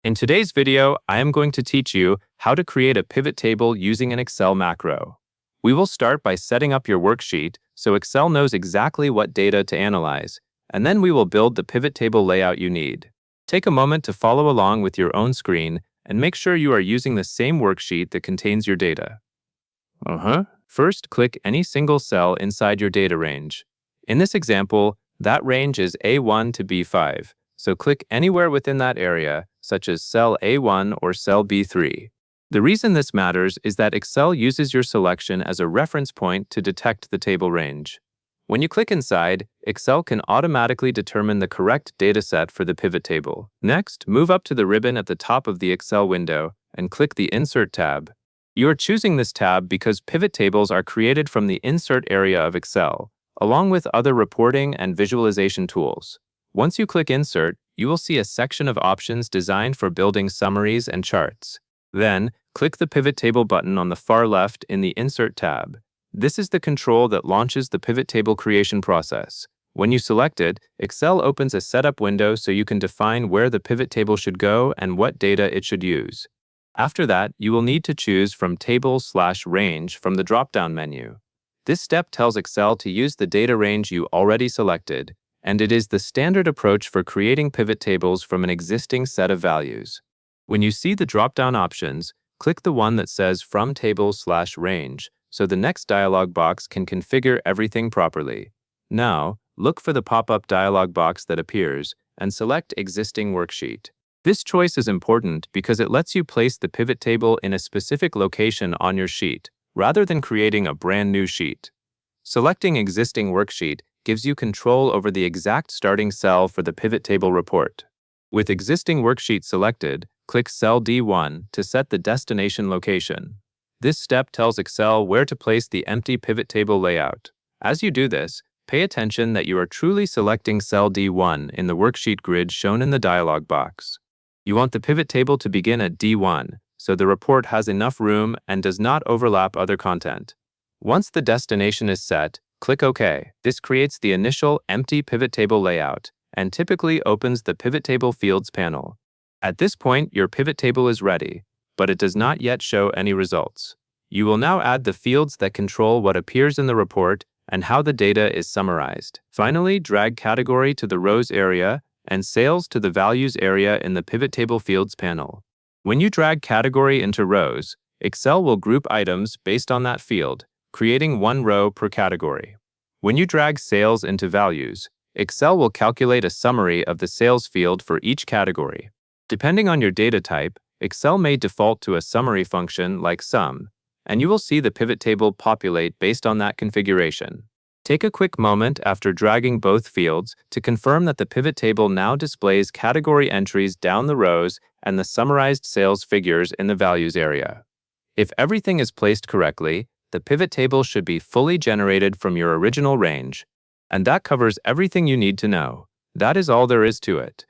In today's video, I am going to teach you how to create a pivot table using an Excel macro. We will start by setting up your worksheet so Excel knows exactly what data to analyze, and then we will build the pivot table layout you need. Take a moment to follow along with your own screen and make sure you are using the same worksheet that contains your data. First, click any single cell inside your data range. In this example, that range is A1 to B5, so click anywhere within that area, such as cell A1 or cell B3. The reason this matters is that Excel uses your selection as a reference point to detect the table range. When you click inside, Excel can automatically determine the correct dataset for the pivot table. Next, move up to the ribbon at the top of the Excel window and click the Insert tab. You are choosing this tab because pivot tables are created from the Insert area of Excel, along with other reporting and visualization tools. Once you click Insert, you will see a section of options designed for building summaries and charts. Then, click the Pivot Table button on the far left in the Insert tab. This is the control that launches the pivot table creation process. When you select it, Excel opens a setup window so you can define where the pivot table should go and what data it should use. After that, you will need to choose from Table/Range from the drop-down menu. This step tells Excel to use the data range you already selected, and it is the standard approach for creating pivot tables from an existing set of values. When you see the drop-down options, click the one that says From Table/Range, so the next dialog box can configure everything properly. Now, look for the pop-up dialog box that appears and select Existing Worksheet. This choice is important because it lets you place the pivot table in a specific location on your sheet, rather than creating a brand new sheet. Selecting Existing Worksheet gives you control over the exact starting cell for the pivot table report. With Existing Worksheet selected, click cell D1 to set the destination location. This step tells Excel where to place the empty pivot table layout. As you do this, pay attention that you are truly selecting cell D1 in the worksheet grid shown in the dialog box. You want the pivot table to begin at D1, so the report has enough room and does not overlap other content. Once the destination is set, click OK. This creates the initial empty pivot table layout and typically opens the Pivot Table Fields panel. At this point, your pivot table is ready, but it does not yet show any results. You will now add the fields that control what appears in the report and how the data is summarized. Finally, drag Category to the Rows area and Sales to the Values area in the Pivot Table Fields panel. When you drag Category into rows, Excel will group items based on that field, creating one row per category. When you drag Sales into Values, Excel will calculate a summary of the sales field for each category. Depending on your data type, Excel may default to a summary function like sum, and you will see the pivot table populate based on that configuration. Take a quick moment after dragging both fields to confirm that the pivot table now displays category entries down the rows and the summarized sales figures in the values area. If everything is placed correctly, the pivot table should be fully generated from your original range. And that covers everything you need to know. That is all there is to it.